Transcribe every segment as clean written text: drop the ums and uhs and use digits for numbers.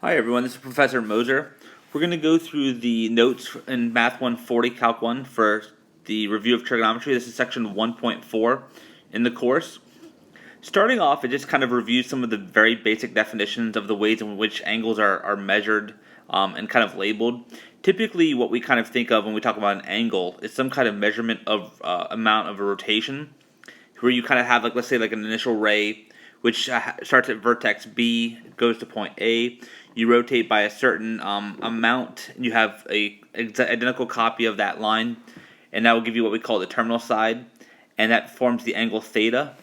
Hi everyone, this is Professor Moser. We're going to go through the notes in Math 140 Calc 1 for the review of trigonometry. This is section 1.4 in the course. Starting off, it just kind of reviews some of the very basic definitions of the ways in which angles are measured and kind of labeled. Typically, what we kind of think of when we talk about an angle is some kind of measurement of amount of a rotation, where you kind of have, like, let's say, like an initial ray, which starts at vertex B, goes to point A. You rotate by a certain amount, and you have a identical copy of that line, and that will give you what we call the terminal side, and that forms the angle theta.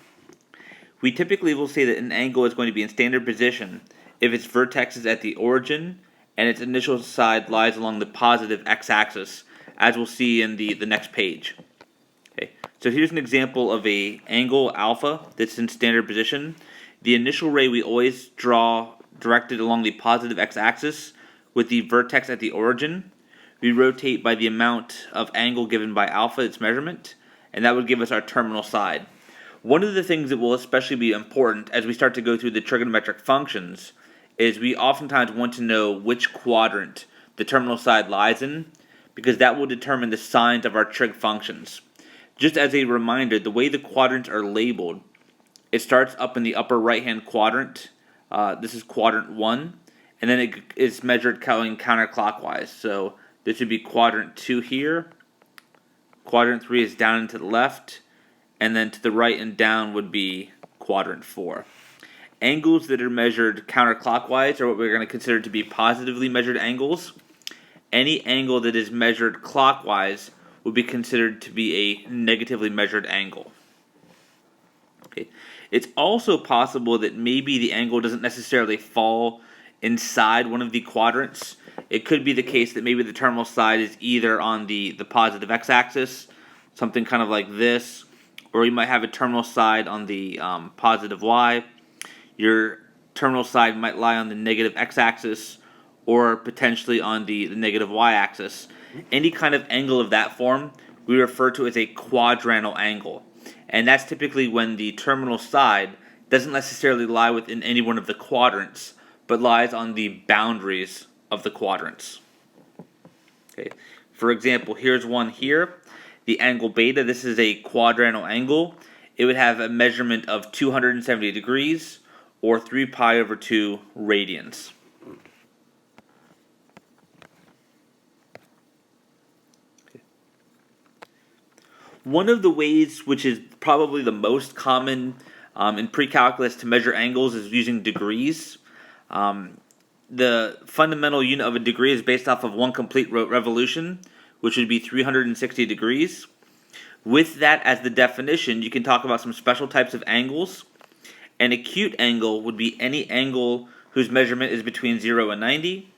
We typically will say that an angle is going to be in standard position if its vertex is at the origin and its initial side lies along the positive x-axis, as we'll see in the next page. Okay, so here's an example of a angle alpha that's in standard position. The initial ray we always draw directed along the positive x-axis with the vertex at the origin. We rotate by the amount of angle given by alpha, its measurement, and that would give us our terminal side. One of the things that will especially be important as we start to go through the trigonometric functions is we oftentimes want to know which quadrant the terminal side lies in, because that will determine the signs of our trig functions. Just as a reminder, the way the quadrants are labeled, it starts up in the upper right-hand quadrant. This is quadrant 1, and then it is measured going counterclockwise. So this would be quadrant 2 here. Quadrant 3 is down and to the left, and then to the right and down would be quadrant 4. Angles that are measured counterclockwise are what we're going to consider to be positively measured angles. Any angle that is measured clockwise would be considered to be a negatively measured angle. Okay. It's also possible that maybe the angle doesn't necessarily fall inside one of the quadrants. It could be the case that maybe the terminal side is either on the positive x-axis, something kind of like this, or you might have a terminal side on the positive y. Your terminal side might lie on the negative x-axis, or potentially on the negative y-axis. Any kind of angle of that form we refer to as a quadrantal angle. And that's typically when the terminal side doesn't necessarily lie within any one of the quadrants, but lies on the boundaries of the quadrants. Okay. For example, here's one here. The angle beta, this is a quadrantal angle. It would have a measurement of 270 degrees, or 3 pi over 2 radians. One of the ways, which is probably the most common in pre-calculus to measure angles, is using degrees. The fundamental unit of a degree is based off of one complete revolution, which would be 360 degrees. With that as the definition, you can talk about some special types of angles. An acute angle would be any angle whose measurement is between 0 and 90.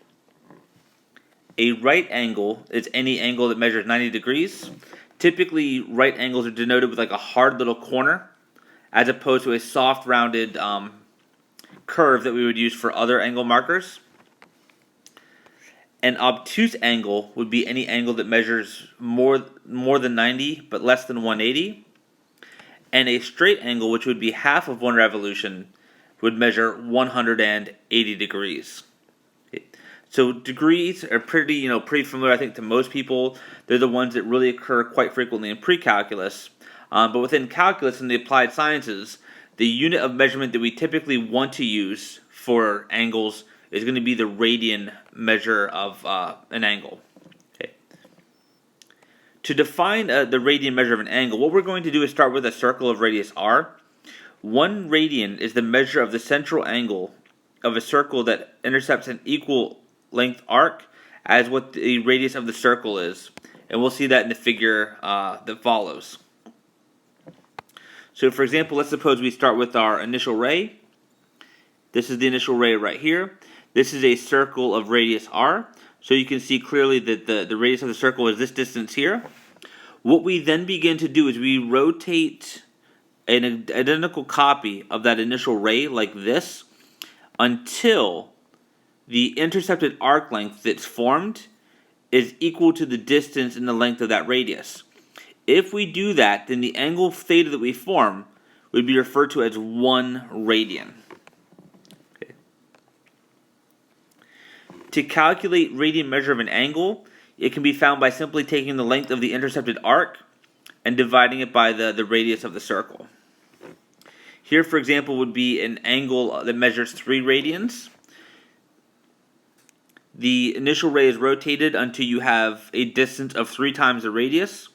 A right angle is any angle that measures 90 degrees. Typically, right angles are denoted with like a hard little corner, as opposed to a soft rounded curve that we would use for other angle markers. An obtuse angle would be any angle that measures more than 90 but less than 180. And a straight angle, which would be half of one revolution, would measure 180 degrees. So degrees are pretty familiar, I think, to most people. They're the ones that really occur quite frequently in pre-calculus. But within calculus and the applied sciences, the unit of measurement that we typically want to use for angles is going to be the radian measure of an angle. Okay. To define the radian measure of an angle, what we're going to do is start with a circle of radius r. 1 radian is the measure of the central angle of a circle that intercepts an equal length arc as what the radius of the circle is. And we'll see that in the figure that follows. So for example, let's suppose we start with our initial ray. This is the initial ray right here. This is a circle of radius r. So you can see clearly that the radius of the circle is this distance here. What we then begin to do is we rotate an identical copy of that initial ray like this until the intercepted arc length that's formed is equal to the distance and the length of that radius. If we do that, then the angle theta that we form would be referred to as 1 radian. Okay. To calculate radian measure of an angle, it can be found by simply taking the length of the intercepted arc and dividing it by the radius of the circle. Here, for example, would be an angle that measures 3 radians. The initial ray is rotated until you have a distance of 3 times the radius.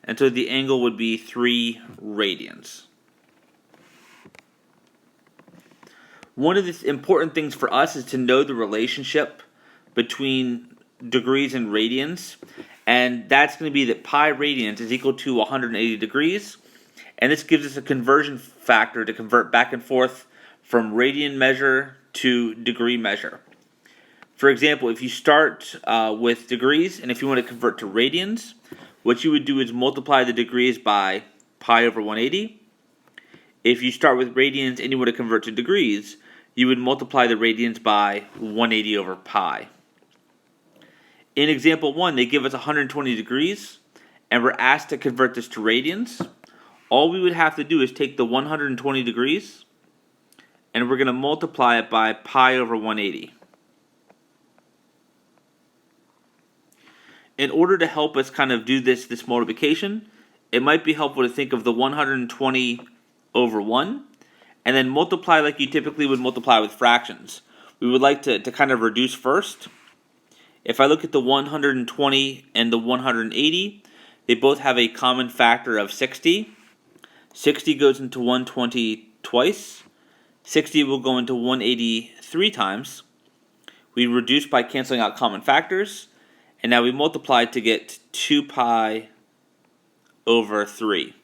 And so the angle would be 3 radians. One of the important things for us is to know the relationship between degrees and radians. And that's going to be that pi radians is equal to 180 degrees. And this gives us a conversion factor to convert back and forth from radian measure to degree measure. For example, if you start with degrees, and if you want to convert to radians, what you would do is multiply the degrees by pi over 180. If you start with radians and you want to convert to degrees, you would multiply the radians by 180 over pi. In example 1, they give us 120 degrees, and we're asked to convert this to radians. All we would have to do is take the 120 degrees, and we're going to multiply it by pi over 180. In order to help us kind of do this multiplication, it might be helpful to think of the 120 over 1, and then multiply like you typically would multiply with fractions. We would like to kind of reduce first. If I look at the 120 and the 180, they both have a common factor of 60. 60 goes into 120 twice. 60 will go into 180 3 times. We reduce by canceling out common factors. And now we multiply to get 2 pi over 3.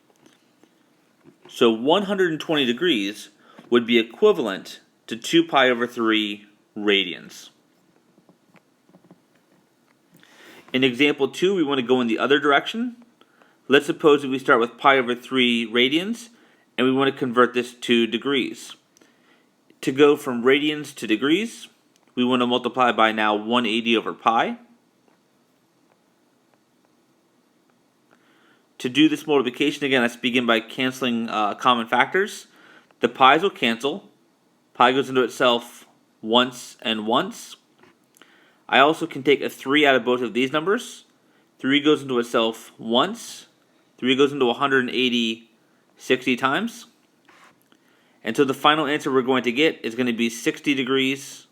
So 120 degrees would be equivalent to 2 pi over 3 radians. In example 2, we want to go in the other direction. Let's suppose that we start with pi over 3 radians, and we want to convert this to degrees. To go from radians to degrees, we want to multiply by now 180 over pi. To do this multiplication, again, let's begin by canceling common factors. The pi's will cancel. Pi goes into itself once and once. I also can take a 3 out of both of these numbers. 3 goes into itself once. 3 goes into 180 60 times. And so the final answer we're going to get is going to be 60 degrees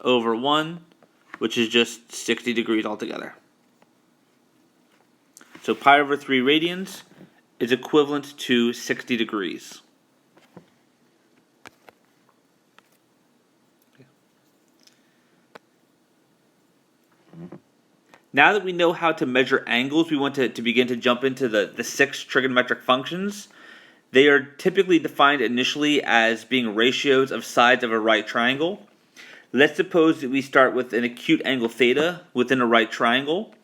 over 1, which is just 60 degrees altogether. So pi over 3 radians is equivalent to 60 degrees. Now that we know how to measure angles, we want to begin to jump into the 6 trigonometric functions. They are typically defined initially as being ratios of sides of a right triangle. Let's suppose that we start with an acute angle theta within a right triangle.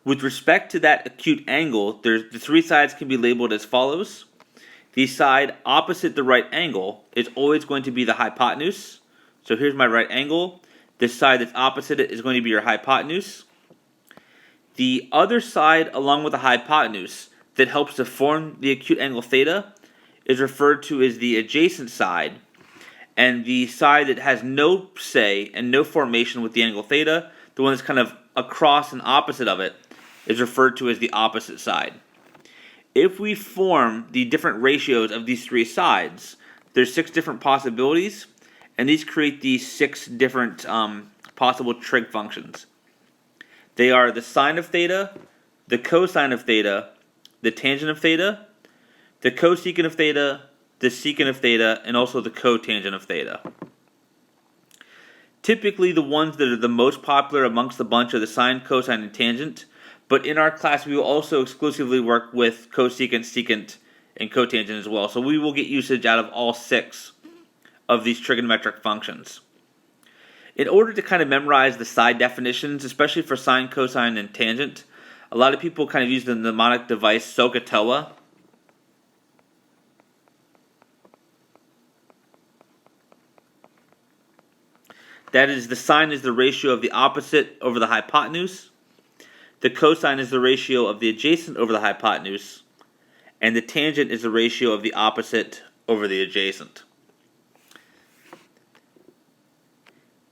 With respect to that acute angle, the 3 sides can be labeled as follows. The side opposite the right angle is always going to be the hypotenuse. So here's my right angle. This side that's opposite it is going to be your hypotenuse. The other side along with the hypotenuse that helps to form the acute angle theta is referred to as the adjacent side. And the side that has no say and no formation with the angle theta, the one that's kind of across and opposite of it, is referred to as the opposite side. If we form the different ratios of these 3 sides, there's 6 different possibilities, and these create these 6 different possible trig functions. They are the sine of theta, the cosine of theta, the tangent of theta, the cosecant of theta, the secant of theta, and also the cotangent of theta. Typically, the ones that are the most popular amongst the bunch are the sine, cosine, and tangent, but in our class we will also exclusively work with cosecant, secant, and cotangent as well, so we will get usage out of all 6 of these trigonometric functions. In order to kind of memorize the side definitions, especially for sine, cosine, and tangent, a lot of people kind of use the mnemonic device SOHCAHTOA. That is, the sine is the ratio of the opposite over the hypotenuse, the cosine is the ratio of the adjacent over the hypotenuse, and the tangent is the ratio of the opposite over the adjacent.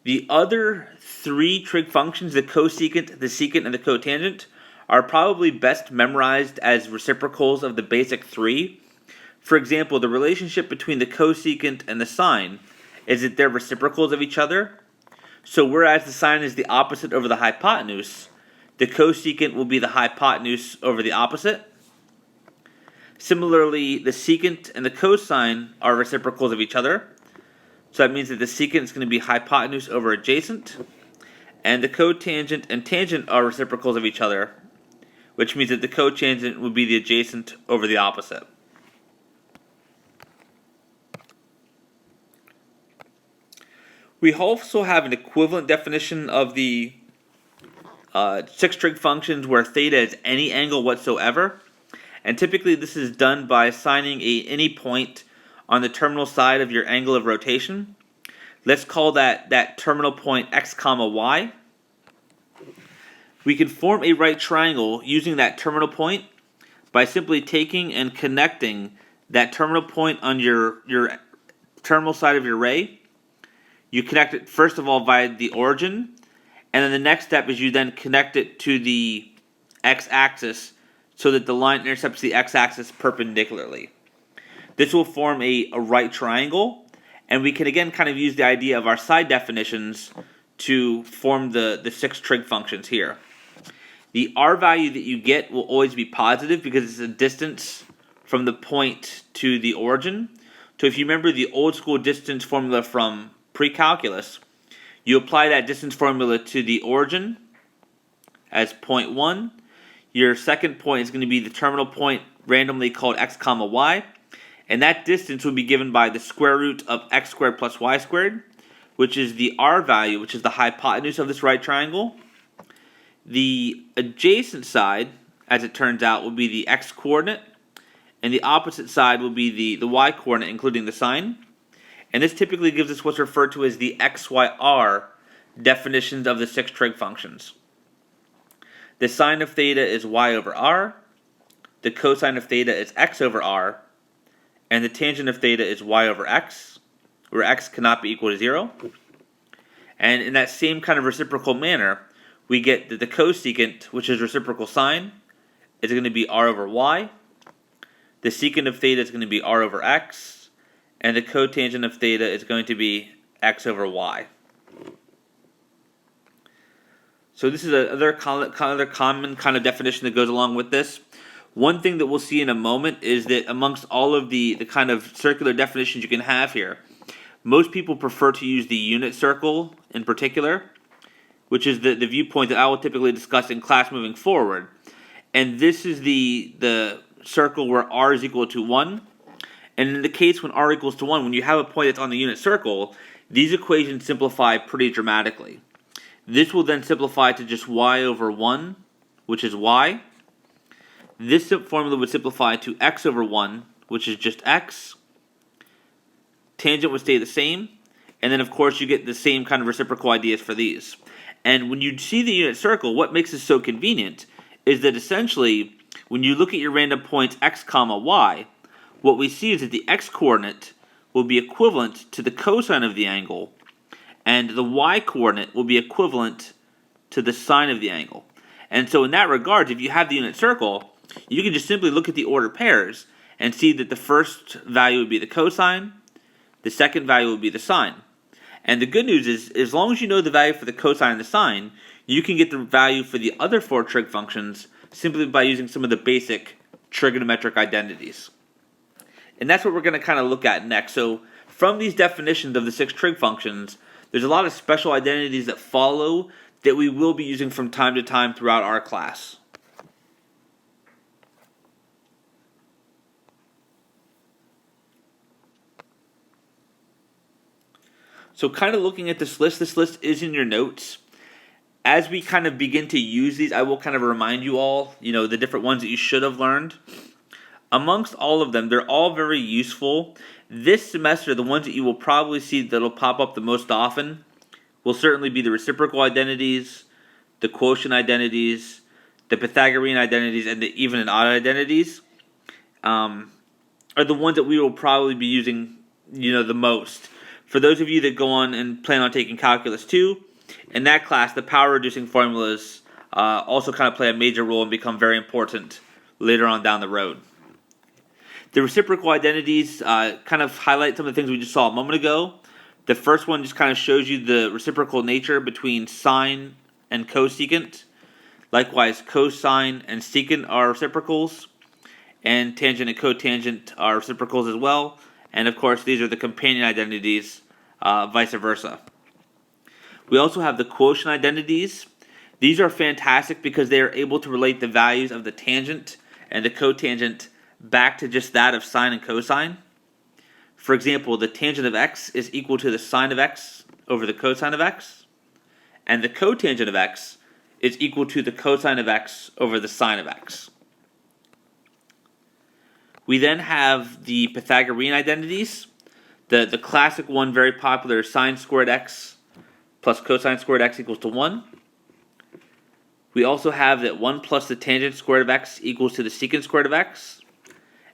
The other three trig functions, the cosecant, the secant, and the cotangent, are probably best memorized as reciprocals of the basic three. For example, the relationship between the cosecant and the sine is that they're reciprocals of each other. So whereas the sine is the opposite over the hypotenuse, the cosecant will be the hypotenuse over the opposite. Similarly, the secant and the cosine are reciprocals of each other. So that means that the secant is going to be hypotenuse over adjacent. And the cotangent and tangent are reciprocals of each other, which means that the cotangent would be the adjacent over the opposite. We also have an equivalent definition of the six trig functions where theta is any angle whatsoever. And typically this is done by assigning any point on the terminal side of your angle of rotation. Let's call that terminal point x comma y. We can form a right triangle using that terminal point by simply taking and connecting that terminal point on your terminal side of your ray. You connect it first of all via the origin, and then the next step is you then connect it to the x-axis so that the line intercepts the x-axis perpendicularly. This will form a right triangle, and we can again kind of use the idea of our side definitions to form the six trig functions here. The r value that you get will always be positive because it's a distance from the point to the origin. So if you remember the old school distance formula from pre-calculus, you apply that distance formula to the origin as 0.1. Your second point is going to be the terminal point randomly called x comma y, and that distance will be given by the square root of x squared plus y squared, which is the r value, which is the hypotenuse of this right triangle. The adjacent side, as it turns out, will be the x coordinate, and the opposite side will be the y coordinate, including the sine. And this typically gives us what's referred to as the XYR definitions of the six trig functions. The sine of theta is y over r, the cosine of theta is x over r, and the tangent of theta is y over x, where x cannot be equal to 0. And in that same kind of reciprocal manner, we get that the cosecant, which is reciprocal sine, is going to be r over y, the secant of theta is going to be r over x, and the cotangent of theta is going to be x over y. So this is another common kind of definition that goes along with this. One thing that we'll see in a moment is that amongst all of the kind of circular definitions you can have here, most people prefer to use the unit circle in particular, which is the viewpoint that I will typically discuss in class moving forward. And this is the circle where r is equal to 1. And in the case when r equals to 1, when you have a point that's on the unit circle, these equations simplify pretty dramatically. This will then simplify to just y over 1, which is y. This formula would simplify to x over 1, which is just x. Tangent would stay the same. And then, of course, you get the same kind of reciprocal ideas for these. And when you see the unit circle, what makes this so convenient is that essentially, when you look at your random points x comma y, what we see is that the x-coordinate will be equivalent to the cosine of the angle, and the y-coordinate will be equivalent to the sine of the angle. And so in that regard, if you have the unit circle, you can just simply look at the ordered pairs and see that the first value would be the cosine, the second value would be the sine. And the good news is, as long as you know the value for the cosine and the sine, you can get the value for the other four trig functions simply by using some of the basic trigonometric identities. And that's what we're going to kind of look at next. So from these definitions of the six trig functions, there's a lot of special identities that follow that we will be using from time to time throughout our class. So kind of looking at this list is in your notes. As we kind of begin to use these, I will kind of remind you all, the different ones that you should have learned. Amongst all of them, they're all very useful. This semester, the ones that you will probably see that'll pop up the most often will certainly be the reciprocal identities, the quotient identities, the Pythagorean identities, and the even and odd identities are the ones that we will probably be using, the most. For those of you that go on and plan on taking Calculus 2, in that class, the power reducing formulas also kind of play a major role and become very important later on down the road. The reciprocal identities kind of highlight some of the things we just saw a moment ago. The first one just kind of shows you the reciprocal nature between sine and cosecant. Likewise, cosine and secant are reciprocals, and tangent and cotangent are reciprocals as well. And of course, these are the companion identities, vice versa. We also have the quotient identities. These are fantastic because they are able to relate the values of the tangent and the cotangent back to just that of sine and cosine. For example, the tangent of x is equal to the sine of x over the cosine of x, and the cotangent of x is equal to the cosine of x over the sine of x. We then have the Pythagorean identities. The classic one, very popular, sine squared x plus cosine squared x equals to 1. We also have that 1 plus the tangent squared of x equals to the secant squared of x.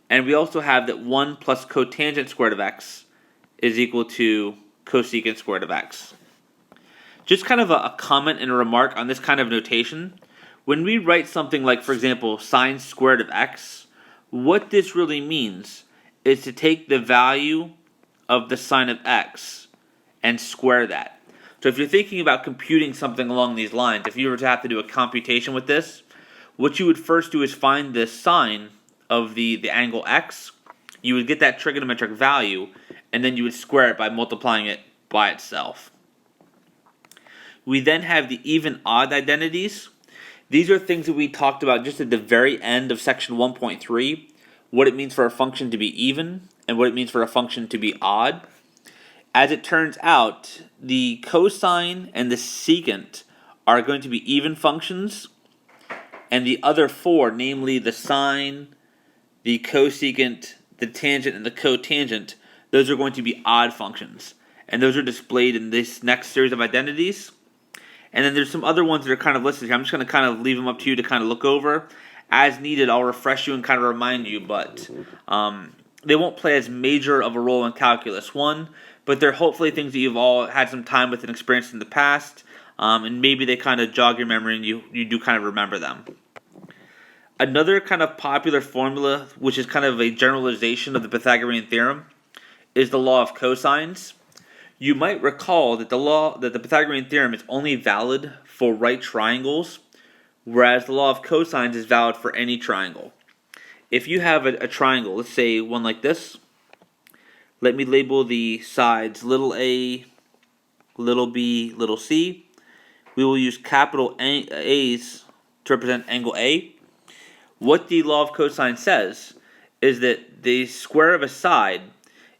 And we also have that 1 plus cotangent squared of x is equal to cosecant squared of x. Just kind of a comment and a remark on this kind of notation. When we write something like, for example, sine squared of x, what this really means is to take the value of the sine of x and square that. So if you're thinking about computing something along these lines, if you were to have to do a computation with this, what you would first do is find the sine of the angle x. You would get that trigonometric value, and then you would square it by multiplying it by itself. We then have the even odd identities. These are things that we talked about just at the very end of section 1.3, what it means for a function to be even and what it means for a function to be odd. As it turns out, the cosine and the secant are going to be even functions, and the other four, namely the sine, the cosecant, the tangent, and the cotangent, those are going to be odd functions. And those are displayed in this next series of identities. And then there's some other ones that are kind of listed here. I'm just going to kind of leave them up to you to kind of look over. As needed, I'll refresh you and kind of remind you, but they won't play as major of a role in Calculus 1, but they're hopefully things that you've all had some time with and experienced in the past, and maybe they kind of jog your memory and you do kind of remember them. Another kind of popular formula, which is kind of a generalization of the Pythagorean theorem, is the law of cosines. You might recall that the Pythagorean theorem is only valid for right triangles, whereas the law of cosines is valid for any triangle. If you have a triangle, let's say one like this, let me label the sides little a, little b, little c. We will use capital A's to represent angle A. What the law of cosine says is that the square of a side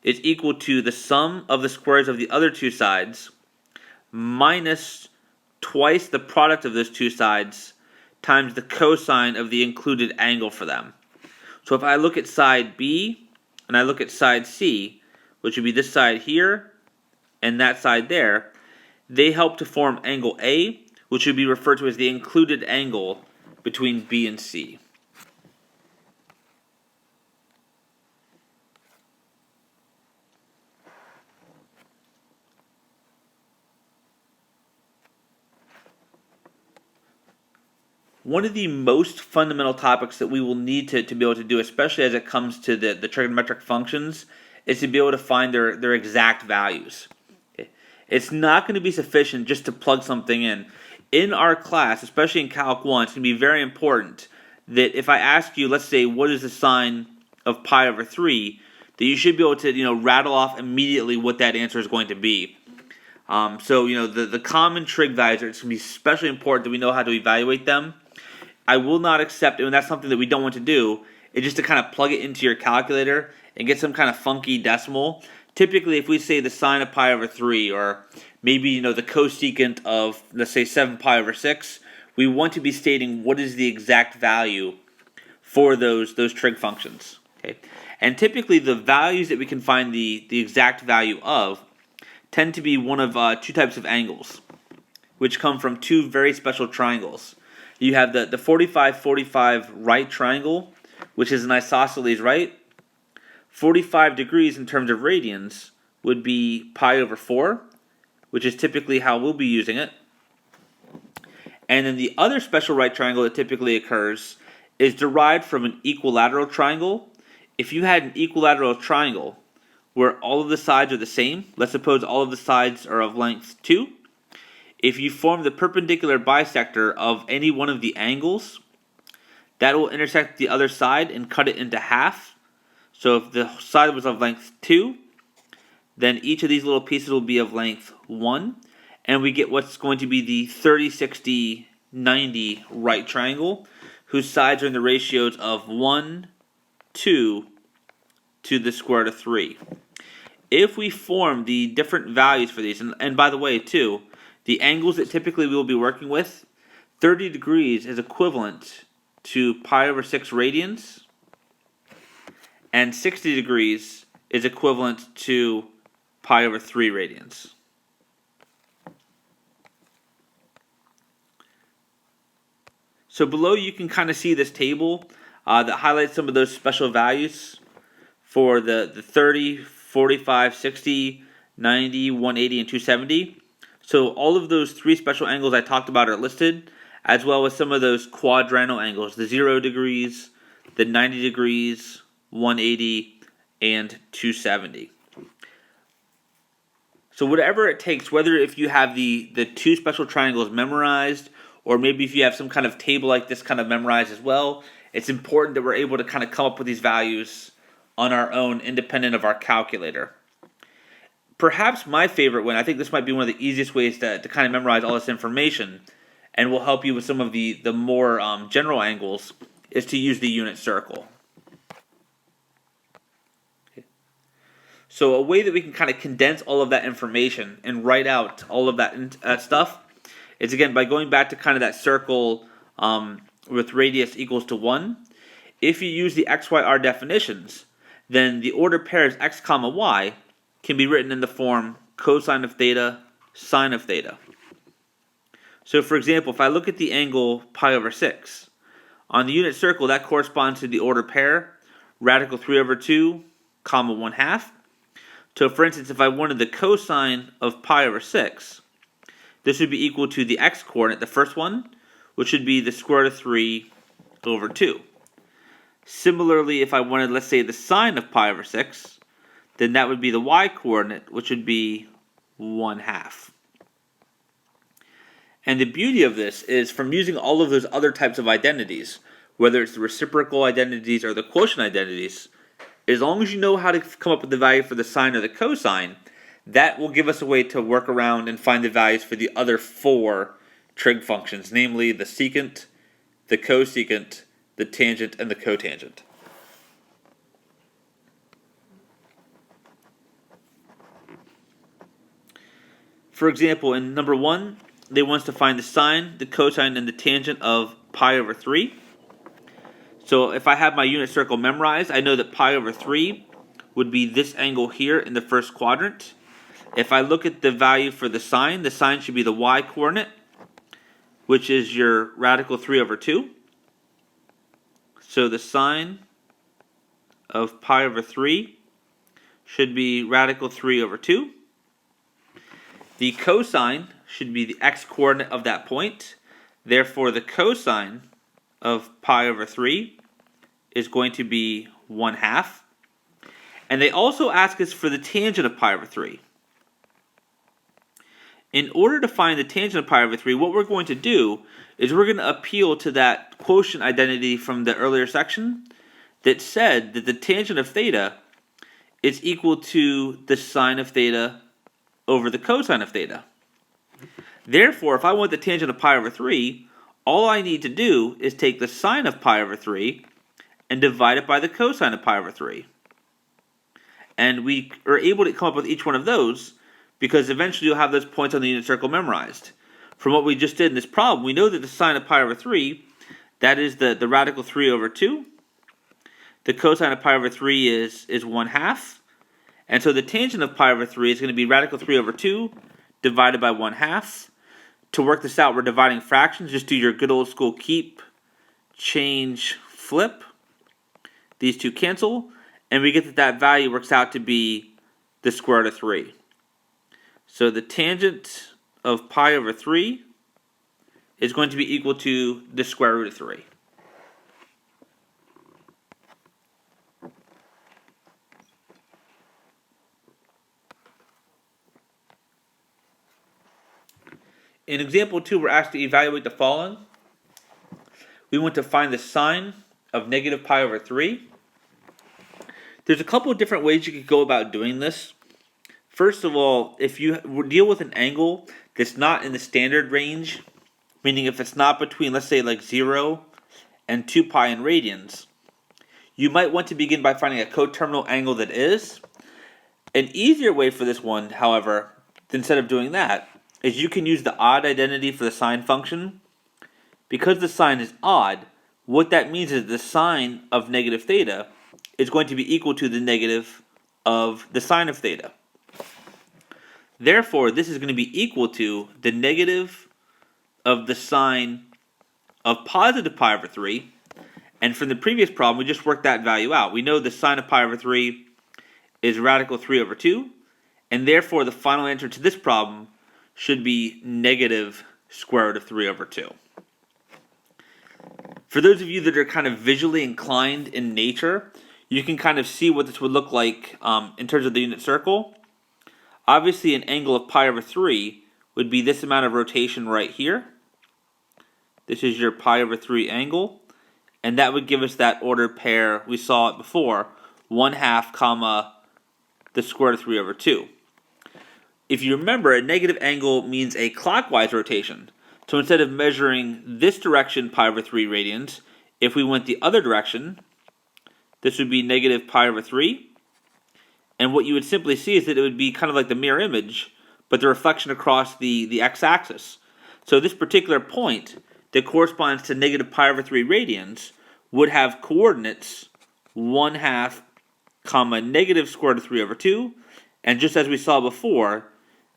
is equal to the sum of the squares of the other two sides minus twice the product of those two sides times the cosine of the included angle for them. So if I look at side B and I look at side C, which would be this side here and that side there, they help to form angle A, which would be referred to as the included angle between B and C. One of the most fundamental topics that we will need to be able to do, especially as it comes to the trigonometric functions, is to be able to find their exact values. It's not going to be sufficient just to plug something in. In our class, especially in Calc 1, it's going to be very important that if I ask you, let's say, what is the sine of pi over 3, that you should be able to rattle off immediately what that answer is going to be. So the common trig values, it's going to be especially important that we know how to evaluate them. I will not accept it, and that's something that we don't want to do, is just to kind of plug it into your calculator and get some kind of funky decimal. Typically, if we say the sine of pi over 3, or maybe the cosecant of, let's say, 7 pi over 6, we want to be stating what is the exact value for those trig functions. Okay? And typically, the values that we can find the exact value of tend to be one of two types of angles, which come from two very special triangles. You have the 45-45 right triangle, which is an isosceles right, 45 degrees in terms of radians, would be pi over 4, which is typically how we'll be using it. And then the other special right triangle that typically occurs is derived from an equilateral triangle. If you had an equilateral triangle where all of the sides are the same, let's suppose all of the sides are of length 2, if you form the perpendicular bisector of any one of the angles, that will intersect the other side and cut it into half. So if the side was of length 2, then each of these little pieces will be of length 1, and we get what's going to be the 30, 60, 90 right triangle, whose sides are in the ratios of 1, 2 to the square root of 3. If we form the different values for these, and by the way too, the angles that typically we will be working with, 30 degrees is equivalent to pi over 6 radians, and 60 degrees is equivalent to pi over 3 radians. So below you can kind of see this table that highlights some of those special values for the 30, 45, 60, 90, 180, and 270. So all of those 3 special angles I talked about are listed, as well as some of those quadrantal angles, the 0 degrees, the 90 degrees, 180, and 270. So whatever it takes, whether if you have the 2 special triangles memorized, or maybe if you have some kind of table like this kind of memorized as well, it's important that we're able to kind of come up with these values on our own, independent of our calculator. Perhaps my favorite one, I think this might be one of the easiest ways to kind of memorize all this information, and will help you with some of the more general angles, is to use the unit circle. So a way that we can kind of condense all of that information and write out all of that stuff is, again, by going back to kind of that circle with radius equals to 1. If you use the x, y, r definitions, then the ordered pairs x comma y can be written in the form cosine of theta, sine of theta. So for example, if I look at the angle pi over 6, on the unit circle that corresponds to the ordered pair, radical 3 over 2, comma 1/2. So for instance, if I wanted the cosine of pi over 6, this would be equal to the x-coordinate, the first one, which would be the square root of 3 over 2. Similarly, if I wanted, let's say, the sine of pi over 6, then that would be the y-coordinate, which would be 1/2. And the beauty of this is, from using all of those other types of identities, whether it's the reciprocal identities or the quotient identities, as long as you know how to come up with the value for the sine or the cosine, that will give us a way to work around and find the values for the other 4 trig functions, namely the secant, the cosecant, the tangent, and the cotangent. For example, in number 1, they want us to find the sine, the cosine, and the tangent of pi over 3. So if I have my unit circle memorized, I know that pi over 3 would be this angle here in the first quadrant. If I look at the value for the sine should be the y-coordinate, which is your radical 3 over 2. So the sine of pi over 3 should be radical 3 over 2. The cosine should be the x-coordinate of that point. Therefore, the cosine of pi over 3 is going to be 1/2. And they also ask us for the tangent of pi over 3. In order to find the tangent of pi over 3, what we're going to do is we're going to appeal to that quotient identity from the earlier section that said that the tangent of theta is equal to the sine of theta over the cosine of theta. Therefore, if I want the tangent of pi over 3, all I need to do is take the sine of pi over 3 and divide it by the cosine of pi over 3. And we are able to come up with each one of those because eventually you'll have those points on the unit circle memorized. From what we just did in this problem, we know that the sine of pi over 3, that is the radical 3 over 2. The cosine of pi over 3 is 1/2. And so the tangent of pi over 3 is going to be radical 3 over 2 divided by 1/2. To work this out, we're dividing fractions. Just do your good old school keep, change, flip. These two cancel. And we get that value works out to be the square root of 3. So the tangent of pi over 3 is going to be equal to the square root of 3. In example 2, we're asked to evaluate the following. We want to find the sine of negative pi over 3. There's a couple of different ways you could go about doing this. First of all, if you deal with an angle that's not in the standard range, meaning if it's not between, let's say, like 0 and 2 pi in radians, you might want to begin by finding a coterminal angle that is. An easier way for this one, however, instead of doing that, is you can use the odd identity for the sine function. Because the sine is odd, what that means is the sine of negative theta is going to be equal to the negative of the sine of theta. Therefore, this is going to be equal to the negative of the sine of positive pi over 3. And from the previous problem, we just worked that value out. We know the sine of pi over 3 is radical 3 over 2. And therefore, the final answer to this problem should be negative square root of 3 over 2. For those of you that are kind of visually inclined in nature, you can kind of see what this would look like in terms of the unit circle. Obviously, an angle of pi over 3 would be this amount of rotation right here. This is your pi over 3 angle. And that would give us that ordered pair we saw it before, 1/2 comma the square root of 3 over 2. If you remember, a negative angle means a clockwise rotation. So instead of measuring this direction pi over 3 radians, if we went the other direction, this would be negative pi over 3. And what you would simply see is that it would be kind of like the mirror image, but the reflection across the x-axis. So this particular point that corresponds to negative pi over 3 radians would have coordinates 1/2 comma negative square root of 3 over 2. And just as we saw before,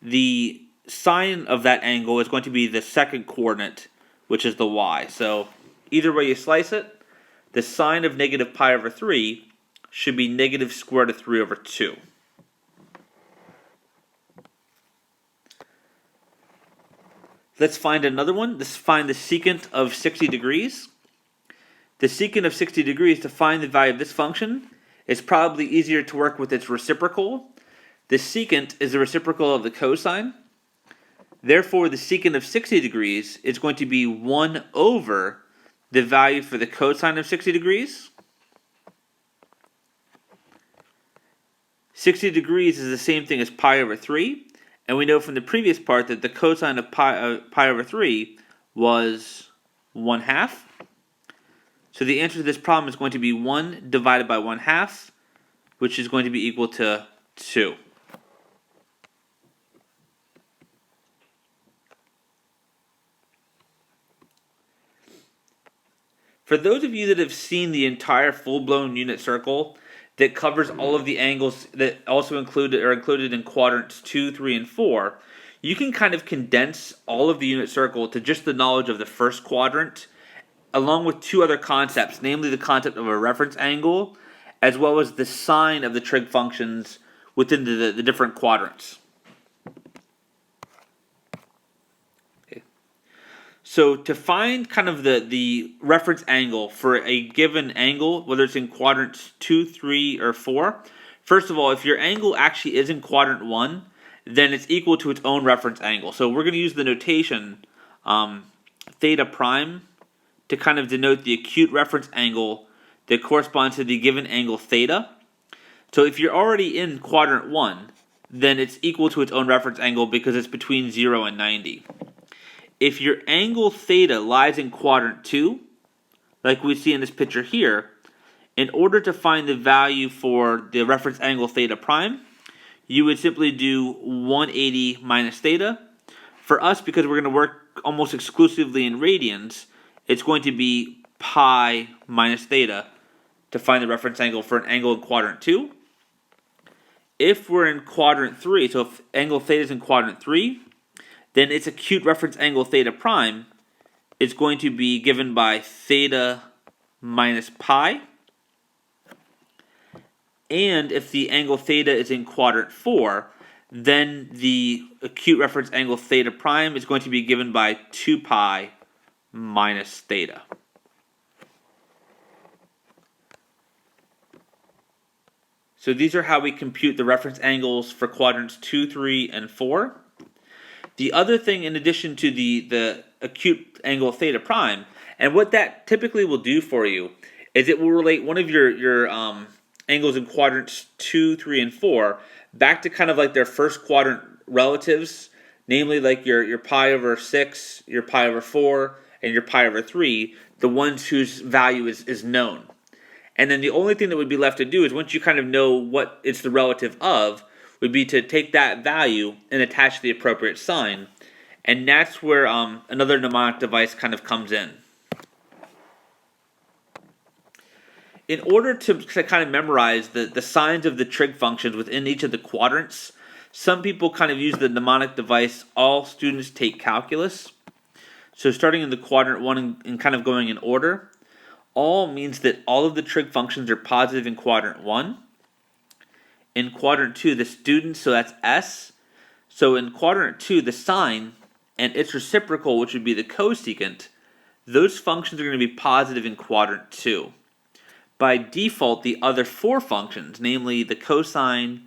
the sine of that angle is going to be the second coordinate, which is the y. So either way you slice it, the sine of negative pi over 3 should be negative square root of 3 over 2. Let's find another one. Let's find the secant of 60 degrees. The secant of 60 degrees, to find the value of this function, is probably easier to work with its reciprocal. The secant is the reciprocal of the cosine. Therefore, the secant of 60 degrees is going to be 1 over the value for the cosine of 60 degrees. 60 degrees is the same thing as pi over 3. And we know from the previous part that the cosine of pi over 3 was 1/2. So the answer to this problem is going to be 1 divided by 1/2, which is going to be equal to 2. For those of you that have seen the entire full-blown unit circle that covers all of the angles that also are included in quadrants 2, 3, and 4, you can kind of condense all of the unit circle to just the knowledge of the first quadrant, along with two other concepts, namely the concept of a reference angle, as well as the sign of the trig functions within the different quadrants. So to find kind of the reference angle for a given angle, whether it's in quadrants 2, 3, or 4, first of all, if your angle actually is in quadrant 1, then it's equal to its own reference angle. So we're going to use the notation theta prime to kind of denote the acute reference angle that corresponds to the given angle theta. So if you're already in quadrant 1, then it's equal to its own reference angle because it's between 0 and 90. If your angle theta lies in quadrant 2, like we see in this picture here, in order to find the value for the reference angle theta prime, you would simply do 180 minus theta. For us, because we're going to work almost exclusively in radians, it's going to be pi minus theta to find the reference angle for an angle in quadrant 2. If we're in quadrant 3, so if angle theta is in quadrant 3, then its acute reference angle theta prime is going to be given by theta minus pi. And if the angle theta is in quadrant 4, then the acute reference angle theta prime is going to be given by 2 pi minus theta. So these are how we compute the reference angles for quadrants 2, 3, and 4. The other thing, in addition to the acute angle theta prime, and what that typically will do for you, is it will relate one of your angles in quadrants 2, 3, and 4 back to kind of like their first quadrant relatives, namely like your pi over 6, your pi over 4, and your pi over 3, the ones whose value is known. And then the only thing that would be left to do is, once you kind of know what it's the relative of, would be to take that value and attach the appropriate sign. And that's where another mnemonic device kind of comes in. In order to kind of memorize the signs of the trig functions within each of the quadrants, some people kind of use the mnemonic device, all students take calculus. So starting in the quadrant 1 and kind of going in order, all means that all of the trig functions are positive in quadrant 1. In quadrant 2, the student, so that's S. So in quadrant 2, the sine and its reciprocal, which would be the cosecant, those functions are going to be positive in quadrant 2. By default, the other 4 functions, namely the cosine,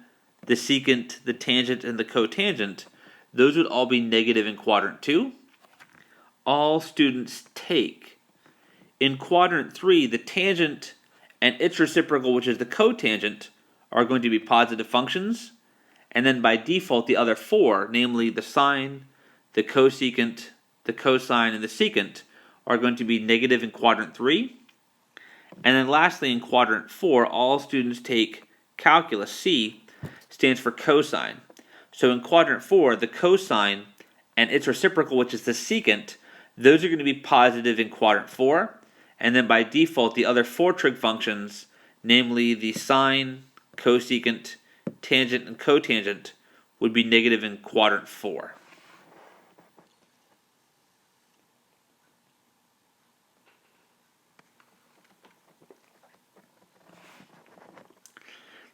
the secant, the tangent, and the cotangent, those would all be negative in quadrant 2. All students take. In quadrant 3, the tangent and its reciprocal, which is the cotangent, are going to be positive functions. And then by default, the other 4, namely the sine, the cosecant, the cosine, and the secant, are going to be negative in quadrant 3. And then lastly, in quadrant 4, all students take calculus. C stands for cosine. So in quadrant 4, the cosine and its reciprocal, which is the secant, those are going to be positive in quadrant 4. And then by default, the other 4 trig functions, namely the sine, cosecant, tangent, and cotangent, would be negative in quadrant 4.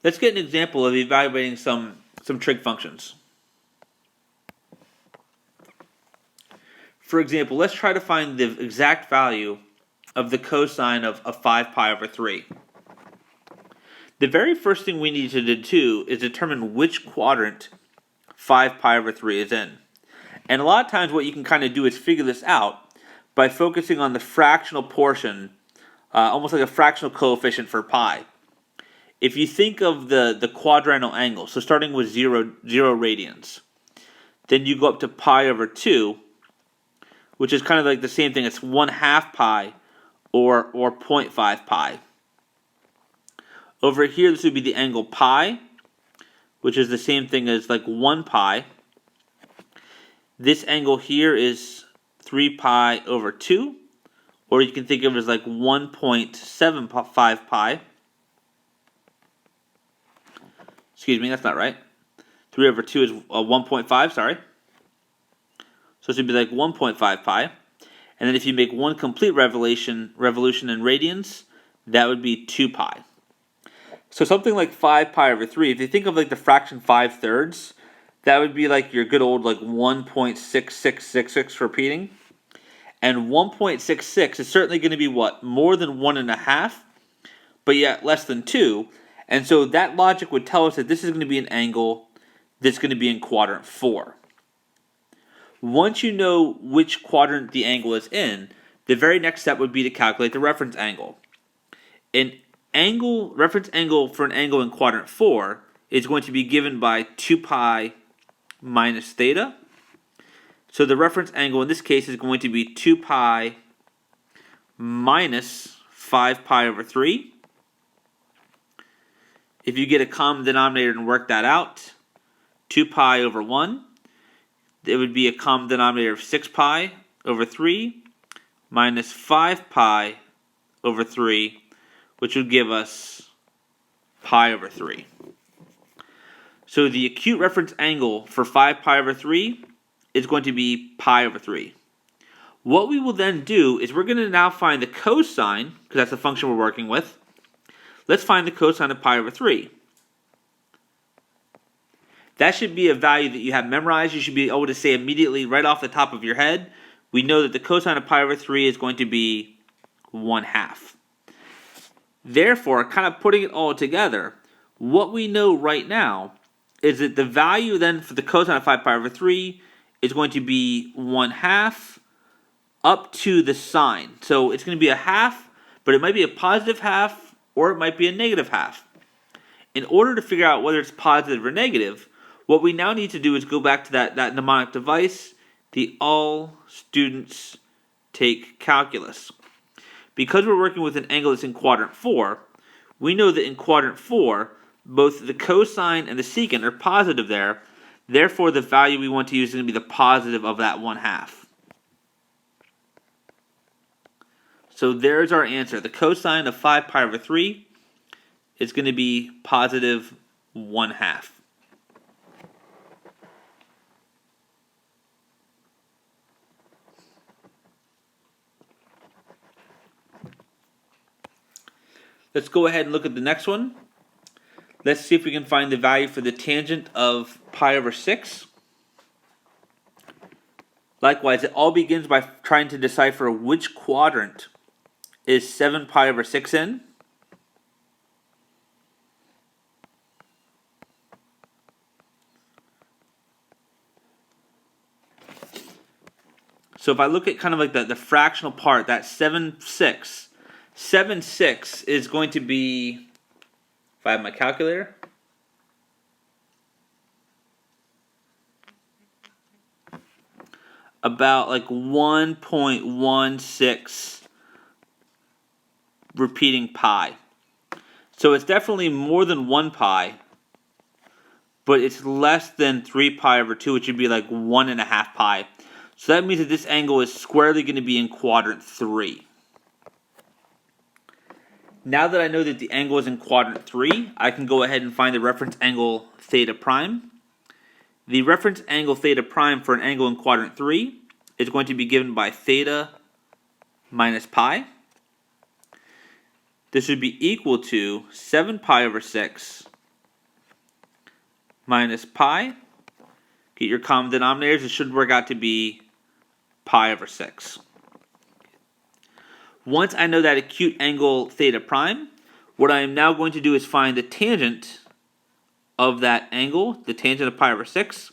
Let's get an example of evaluating some trig functions. For example, let's try to find the exact value of the cosine of 5 pi over 3. The very first thing we need to do is determine which quadrant 5 pi over 3 is in. And a lot of times what you can kind of do is figure this out by focusing on the fractional portion, almost like a fractional coefficient for pi. If you think of the quadrantal angle, so starting with 0 radians, then you go up to pi over 2, which is kind of like the same thing. It's 1/2 pi or 0.5 pi. Over here, this would be the angle pi, which is the same thing as like 1 pi. This angle here is 3 pi over 2, or you can think of it as like 1.75 pi. Excuse me, that's not right. 3 over 2 is 1.5, sorry. So this would be like 1.5 pi. And then if you make one complete revolution in radians, that would be 2 pi. So something like 5 pi over 3, if you think of like the fraction 5/3, that would be like your good old like 1.6666 repeating. And 1.66 is certainly going to be what? More than 1.5, but yet less than 2. And so that logic would tell us that this is going to be an angle that's going to be in quadrant 4. Once you know which quadrant the angle is in, the very next step would be to calculate the reference angle. Reference angle for an angle in quadrant 4 is going to be given by 2 pi minus theta. So the reference angle in this case is going to be 2 pi minus 5 pi over 3. If you get a common denominator and work that out, 2 pi over 1, it would be a common denominator of 6 pi over 3 minus 5 pi over 3, which would give us pi over 3. So the acute reference angle for 5 pi over 3 is going to be pi over 3. What we will then do is we're going to now find the cosine, because that's the function we're working with. let's find the cosine of pi over 3. That should be a value that you have memorized. You should be able to say immediately right off the top of your head, we know that the cosine of pi over 3 is going to be 1/2. Therefore, kind of putting it all together, what we know right now is that the value then for the cosine of 5 pi over 3 is going to be 1/2 up to the sine. So it's going to be a half, but it might be a positive half or it might be a negative half. In order to figure out whether it's positive or negative, what we now need to do is go back to that mnemonic device, the all students take calculus. Because we're working with an angle that's in quadrant 4, we know that in quadrant 4, both the cosine and the secant are positive there. Therefore, the value we want to use is going to be the positive of that 1/2. So there's our answer. The cosine of 5 pi over 3 is going to be positive 1/2. Let's go ahead and look at the next one. Let's see if we can find the value for the tangent of pi over 6. Likewise, it all begins by trying to decipher which quadrant is 7 pi over 6 in. So if I look at kind of like the fractional part, that 7/6, 7/6 is going to be, if I have my calculator, about like 1.16 repeating pi. So it's definitely more than 1 pi, but it's less than 3 pi over 2, which would be like 1.5 pi. So that means that this angle is squarely going to be in quadrant 3. Now that I know that the angle is in quadrant 3, I can go ahead and find the reference angle theta prime. The reference angle theta prime for an angle in quadrant 3 is going to be given by theta minus pi. This would be equal to 7 pi over 6 minus pi. Get your common denominators. It should work out to be pi over 6. Once I know that acute angle theta prime, what I am now going to do is find the tangent of that angle, the tangent of pi over 6.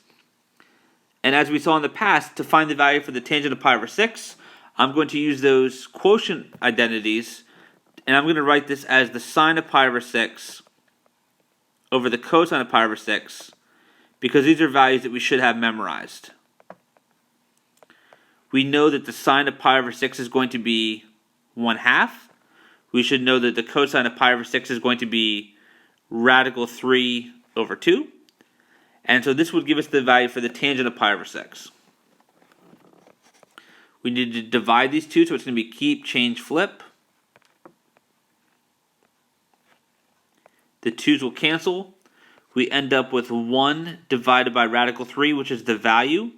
And as we saw in the past, to find the value for the tangent of pi over 6, I'm going to use those quotient identities, and I'm going to write this as the sine of pi over 6 over the cosine of pi over 6, because these are values that we should have memorized. We know that the sine of pi over 6 is going to be 1/2. We should know that the cosine of pi over 6 is going to be radical 3 over 2. And so this would give us the value for the tangent of pi over 6. We need to divide these two, so it's going to be keep, change, flip. The 2's will cancel. We end up with 1 divided by radical 3, which is the value.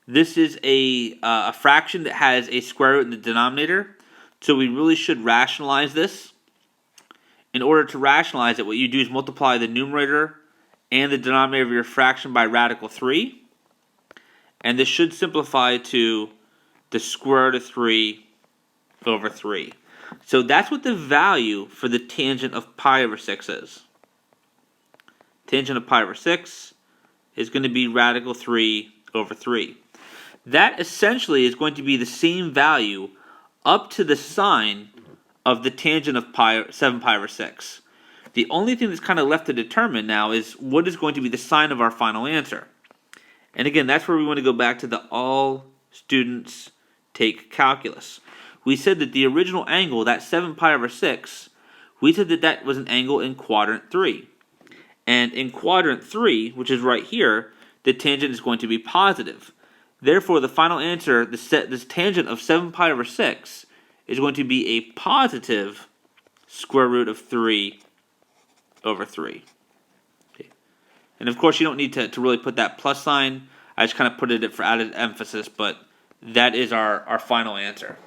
This is a fraction that has a square root in the denominator, so we really should rationalize this. In order to rationalize it, what you do is multiply the numerator and the denominator of your fraction by radical 3, and this should simplify to the square root of 3 over 3. So that's what the value for the tangent of pi over 6 is. Tangent of pi over 6 is going to be radical 3 over 3. That essentially is going to be the same value up to the sine of the tangent of 7 pi over 6. The only thing that's kind of left to determine now is what is going to be the sine of our final answer. And again, that's where we want to go back to the all students take calculus. We said that the original angle, that 7 pi over 6, we said that that was an angle in quadrant 3. And in quadrant 3, which is right here, the tangent is going to be positive. Therefore, the final answer, this tangent of 7 pi over 6, is going to be a positive square root of 3 over 3. Okay. And of course, you don't need to really put that plus sign. I just kind of put it for added emphasis, but that is our final answer.